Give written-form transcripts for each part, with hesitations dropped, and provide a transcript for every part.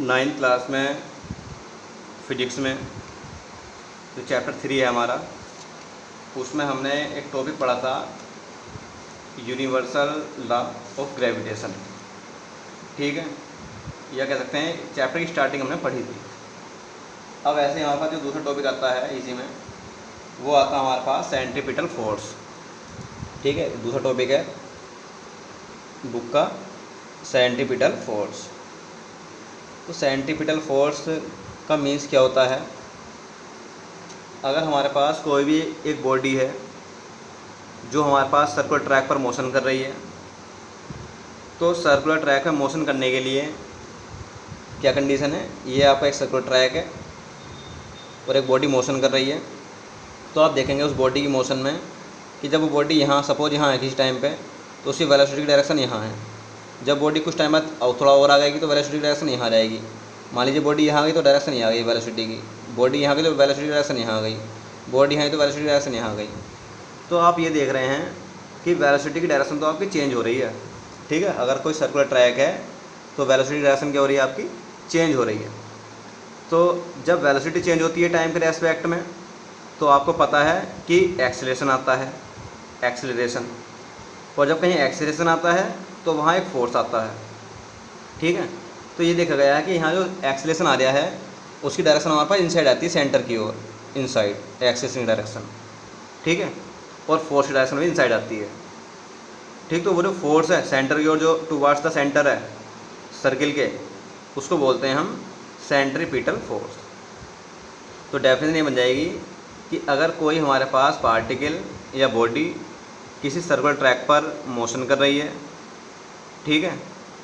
Ninth class में physics में जो चैप्टर 3 है हमारा, उसमें हमने एक टॉपिक पढ़ा था यूनिवर्सल लॉ ऑफ ग्रेविटेशन। ठीक है, या कह सकते हैं चैप्टर की स्टार्टिंग हमने पढ़ी थी। अब ऐसे हमारे पास जो दूसरा टॉपिक आता है इसी में, वो आता है हमारे पास सेंट्रीपिटल फोर्स। ठीक है, दूसरा टॉपिक है बुक का सेंट्रीपिटल फोर्स। तो सेंट्रीपिटल फोर्स का मीन्स क्या होता है? अगर हमारे पास कोई भी एक बॉडी है जो हमारे पास सर्कुलर ट्रैक पर मोशन कर रही है, तो सर्कुलर ट्रैक में मोशन करने के लिए क्या कंडीशन है? ये आपका एक सर्कुलर ट्रैक है और एक बॉडी मोशन कर रही है। तो आप देखेंगे उस बॉडी की मोशन में कि जब वो बॉडी यहाँ, सपोज यहाँ है किसी टाइम पे, तो उसकी वेलोसिटी की डायरेक्शन यहाँ है। जब बॉडी कुछ टाइम बाद थोड़ा और आ गएगी तो वेलोसिटी की डायरेक्शन यहाँ रहेगी। मान लीजिए बॉडी यहाँ आ गई तो डायरेक्शन यहाँ आ गई वेलोसिटी की, बॉडी यहाँ गई तो वेलोसिटी की डायरेक्शन यहाँ आ गई, बॉडी यहाँ आई तो वेलोसिटी की डायरेक्शन यहाँ आ गई। तो आप ये देख रहे हैं कि वेलोसिटी की डायरेक्शन तो आपकी चेंज हो रही है। ठीक है, अगर कोई सर्कुलर ट्रैक है तो वेलोसिटी की डायरेक्शन क्या हो रही है? आपकी चेंज हो रही है। तो जब वेलोसिटी चेंज होती है टाइम के रेस्पेक्ट में, तो आपको पता है कि एक्सेलरेशन आता है, एक्सेलरेशन। और जब कहीं एक्सेलरेशन आता है तो वहाँ एक फोर्स आता है। ठीक है, तो ये देखा गया है कि यहाँ जो एक्सेलरेशन आ रहा है उसकी डायरेक्शन हमारे पास इनसाइड आती है, सेंटर की ओर, इनसाइड एक्सेलरेशन की डायरेक्शन। ठीक है, और फोर्स की डायरेक्शन भी इनसाइड आती है। ठीक, तो वो जो फोर्स है सेंटर की ओर, जो टुवर्ड्स द सेंटर है सर्किल के, उसको बोलते हैं हम सेंट्रीपिटल फोर्स। तो डेफिनेशन ये बन जाएगी कि अगर कोई हमारे पास पार्टिकल या बॉडी किसी सर्कुलर ट्रैक पर मोशन कर रही है, ठीक है,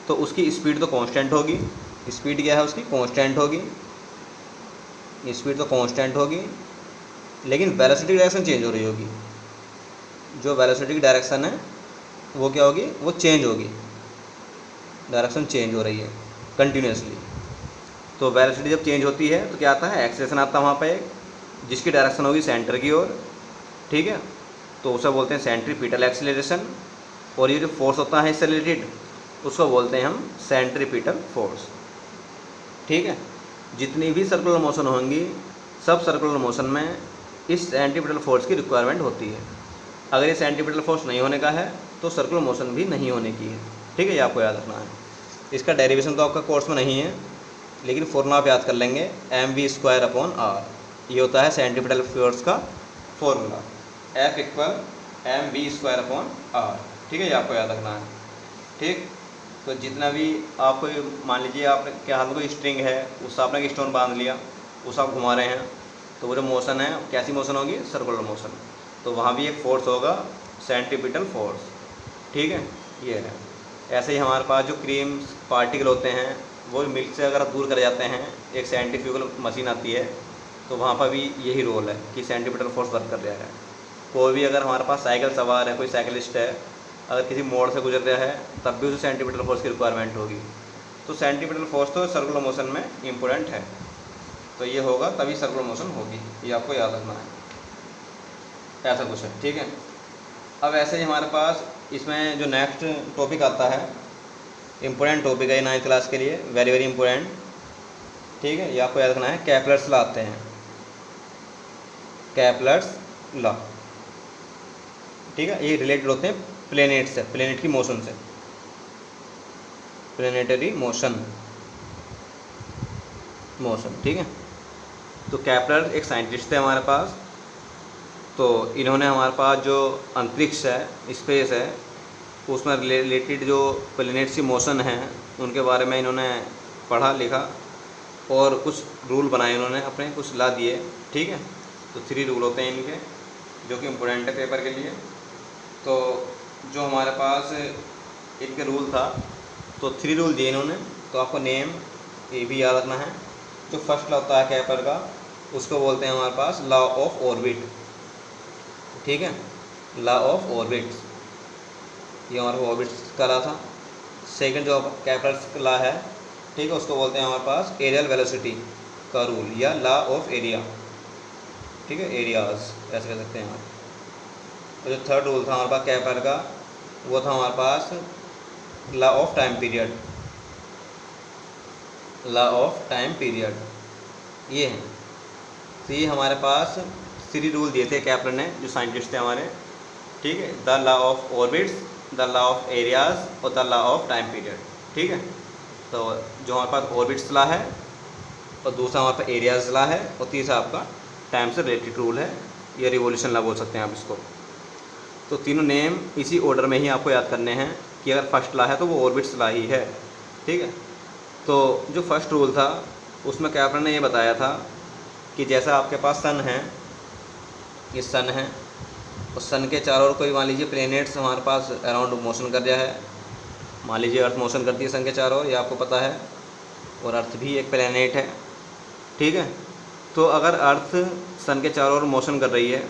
तो उसकी स्पीड तो कांस्टेंट होगी। स्पीड क्या है उसकी? कांस्टेंट होगी। स्पीड तो कांस्टेंट होगी, लेकिन वेलोसिटी की डायरेक्शन चेंज हो रही होगी। जो वेलोसिटी की डायरेक्शन है वो क्या होगी? वो चेंज होगी, डायरेक्शन चेंज हो रही है कंटिन्यूसली। तो वेलोसिटी जब चेंज होती है तो क्या आता है? एक्सेलरेशन आता है वहाँ पर एक, जिसकी डायरेक्शन होगी सेंटर की ओर। ठीक है, तो उसे बोलते हैं सेंट्रीपिटल एक्सेलरेशन। और ये जो फोर्स होता है इससे रिलेटेड, उसको बोलते हैं हम सेंट्रीपिटल फोर्स। ठीक है, जितनी भी सर्कुलर मोशन होंगी, सब सर्कुलर मोशन में इस सेंट्रीपिटल फोर्स की रिक्वायरमेंट होती है। अगर ये सेंट्रीपिटल फोर्स नहीं होने का है तो सर्कुलर मोशन भी नहीं होने की है। ठीक है, ये आपको याद रखना है। इसका डेरिवेशन तो आपका कोर्स में नहीं है, लेकिन फॉर्मूला आप याद कर लेंगे, mv²/r। ये होता है सेंट्रीपिटल फोर्स का फॉर्मूला, F = mv²/r। ठीक है, ये आपको याद रखना है। ठीक, तो जितना भी आपको, मान लीजिए आपने क्या हाथ में कोई स्ट्रिंग है, उससे आपने एक स्टोन बांध लिया, उसे आप घुमा रहे हैं, तो वो जो मोशन है कैसी मोशन होगी? Circular motion. तो वहाँ भी एक फोर्स होगा, सेंट्रीपिटल फोर्स। ठीक है, ये है। ऐसे ही हमारे पास जो क्रीम पार्टिकल होते हैं वो मिल्क से अगर दूर कर जाते हैं, एक सेंट्रीफ्यूगल मशीन आती है, तो वहाँ पर भी यही रोल है कि सेंट्रीपिटल फोर्स वर्क कर रहा है। कोई भी अगर हमारे पास साइकिल सवार है, कोई साइकिलिस्ट है, अगर किसी मोड़ से गुजर रहा है, तब भी उसे सेंट्रीपिटल फोर्स की रिक्वायरमेंट होगी। तो सेंट्रीपिटल फोर्स तो सर्कुलर मोशन में इम्पोर्टेंट है। तो ये होगा तभी सर्कुलर मोशन होगी, ये आपको याद रखना है। ऐसा कुछ है। ठीक है, अब ऐसे ही हमारे पास इसमें जो नेक्स्ट टॉपिक आता है, इम्पोर्टेंट टॉपिक है 9th क्लास के लिए, वेरी वेरी इंपॉर्टेंट। ठीक है, ये आपको याद रखना है। केपलर्स लॉ आते हैं, केपलर्स लॉ। ठीक है, ये रिलेटेड होते हैं प्लेनेट से, प्लेनेट की मोशन से, प्लेनेटरी मोशन। ठीक है, तो केपलर एक साइंटिस्ट थे हमारे पास। तो इन्होंने हमारे पास जो अंतरिक्ष है, स्पेस है, उसमें रिलेटेड जो प्लेनेट्स की मोशन है उनके बारे में इन्होंने पढ़ा, लिखा और कुछ रूल बनाए इन्होंने अपने, कुछ ला दिए। ठीक है, तो 3 रूल होते हैं इनके, जो कि इम्पोर्टेंट है पेपर के लिए। तो जो हमारे पास इनके रूल था, तो 3 रूल दिए इन्होंने, तो आपको नेम ये भी याद रखना है। जो फर्स्ट लॉ होता है केपलर का, उसको बोलते हैं हमारे पास लॉ ऑफ ऑर्बिट। ठीक है, लॉ ऑफ ऑर्बिट, ये हमारे ऑर्बिट का लॉ था। सेकंड जो केपलर लॉ है, ठीक है, उसको बोलते हैं हमारे पास एरियल वेलोसिटी का रूल या लॉ ऑफ एरिया। ठीक है, एरियाज ऐसे कह सकते हैं आप। और जो थर्ड रूल था हमारे पास केपलर का, वो था हमारे पास law of time period. Law of time period, ये है। तो ये हमारे पास 3 रूल दिए थे कैपलर ने, जो साइंटिस्ट थे हमारे, ठीक है। The law of orbits, the law of areas और the law of time period, ठीक है। तो जो हमारे पास ऑर्बिट्स लॉ है, और दूसरा हमारे पास एरियाज लॉ है, और तीसरा आपका टाइम से रिलेटेड रूल है, या रिवोल्यूशन लॉ बोल सकते हैं आप इसको। तो तीनों नेम इसी ऑर्डर में ही आपको याद करने हैं कि अगर फर्स्ट लॉ है तो वो ऑर्बिट्स लॉ ही है, ठीक है। तो जो फर्स्ट रूल था उसमें कैपलर ने ये बताया था कि जैसा आपके पास सन है, ये सन है, और सन के चारों ओर कोई मान लीजिए प्लैनेट्स हमारे पास अराउंड मोशन कर रहा है। मान लीजिए अर्थ मोशन करती है सन के चारों ओर, ये आपको पता है, और अर्थ भी एक प्लैनेट है, ठीक है। तो अगर अर्थ सन के चारों ओर मोशन कर रही है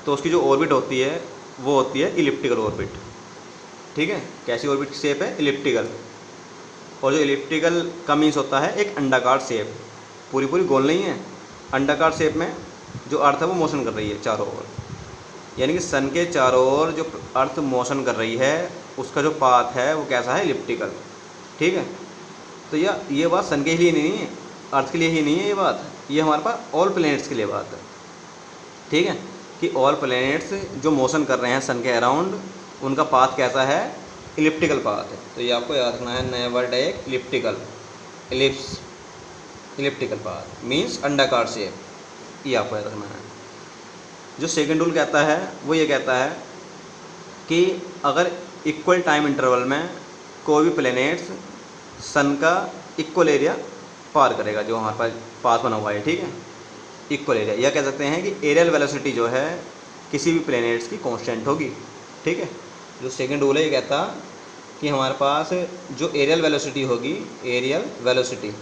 तो उसकी जो ऑर्बिट होती है वो होती है इलिप्टिकल ऑर्बिट, ठीक है। कैसी ऑर्बिट की शेप है? इलिप्टिकल। और जो इलिप्टिकल का मीन्स होता है एक अंडाकार शेप, पूरी गोल नहीं है, अंडाकार शेप में जो अर्थ है वो मोशन कर रही है चारों ओर। यानी कि सन के चारों ओर जो अर्थ मोशन कर रही है उसका जो पाथ है वो कैसा है? इलिप्टिकल, ठीक है। तो ये बात सन के लिए नहीं है, अर्थ के लिए ही नहीं है ये बात, ये हमारे पास ऑल प्लैनेट्स के लिए बात है, ठीक है। कि ऑल प्लैनेट्स जो मोशन कर रहे हैं सन के अराउंड, उनका पाथ कैसा है? इलिप्टिकल पाथ है। तो ये आपको याद रखना है, नया वर्ड है एक, elliptical, ellipse, elliptical path means अंडाकार शेप, ये आपको याद रखना है। जो सेकंड रूल कहता है वो ये कहता है कि अगर इक्वल टाइम इंटरवल में कोई भी प्लैनेट्स सन का इक्वल एरिया पार करेगा, जो हमारे पास पाथ बना हुआ है, ठीक है, इक्वल एरिया, या कह सकते हैं कि एरियल वेलोसिटी जो है किसी भी प्लैनेट्स की कांस्टेंट होगी, ठीक है। जो सेकंड रूल है ये कहता कि हमारे पास जो एरियल वेलोसिटी होगी, एरियल वेलोसिटी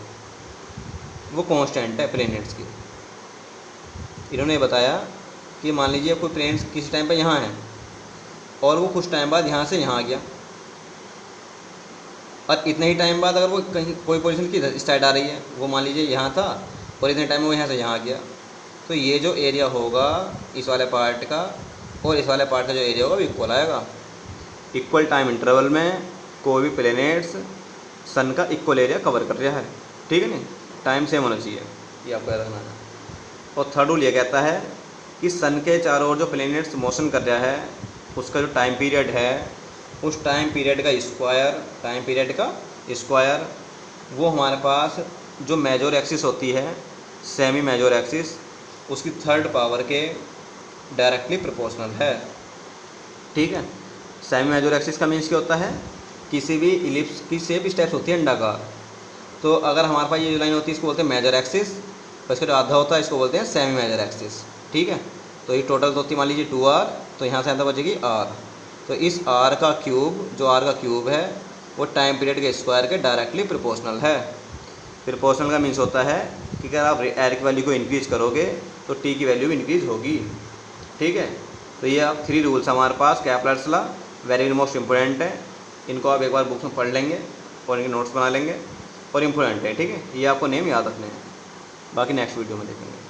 वो कांस्टेंट है प्लैनेट्स की। इन्होंने बताया कि मान लीजिए कोई प्लैनेट्स किसी टाइम पर यहाँ है और वो कुछ टाइम बाद यहाँ से यहाँ आ गया, और इतने ही टाइम बाद अगर वो कहीं कोई पोजीशन की स्टार्ट आ रही है, वो मान लीजिए यहाँ था और इतने टाइम में वो यहाँ से यहाँ आ गया, तो ये जो एरिया होगा इस वाले पार्ट का और इस वाले पार्ट का जो एरिया होगा वो इक्वल आएगा। इक्वल टाइम इंटरवल में कोई भी प्लैनेट्स सन का इक्वल एरिया कवर कर रहा है, ठीक है, नहीं, टाइम सेम होना चाहिए, ये आपको याद रखना है। और थर्ड रूल ये कहता है कि सन के चारों ओर जो प्लैनेट्स मोशन कर रहा है उसका जो टाइम पीरियड है, उस टाइम पीरियड का स्क्वायर, टाइम पीरियड का स्क्वायर वो हमारे पास जो मेजर एक्सिस होती है, सेमी मेजर एक्सिस, उसकी थर्ड पावर के डायरेक्टली प्रोपोर्शनल है, ठीक है। सेमी मेजर एक्सिस का मीन्स क्या होता है? किसी भी इलिप्स की शेप स्टेप्स होती है अंडाकार, तो अगर हमारे पास ये जो लाइन होती है इसको बोलते हैं मेजर एक्सिस, और इसका जो आधा होता है इसको बोलते हैं सेमी मेजर एक्सिस, ठीक है। तो ये टोटल तो होती है मान लीजिए 2r, तो यहाँ से आधा बचेगी r, तो इस r का क्यूब, जो r का क्यूब है वो टाइम पीरियड के स्क्वायर के डायरेक्टली प्रोपोर्शनल है। प्रोपोर्शनल का मीन्स होता है कि अगर आप r की वैल्यू को इंक्रीज़ करोगे तो t की वैल्यू भी इंक्रीज़ होगी, ठीक है। तो ये आप 3 रूल्स हमारे पास Kepler's law, very most important है, इनको आप एक बार बुक में पढ़ लेंगे और इनके नोट्स बना लेंगे, और इम्पोर्टेंट है, ठीक है। ये आपको नेम याद रखने हैं, बाकी नेक्स्ट वीडियो में देखेंगे।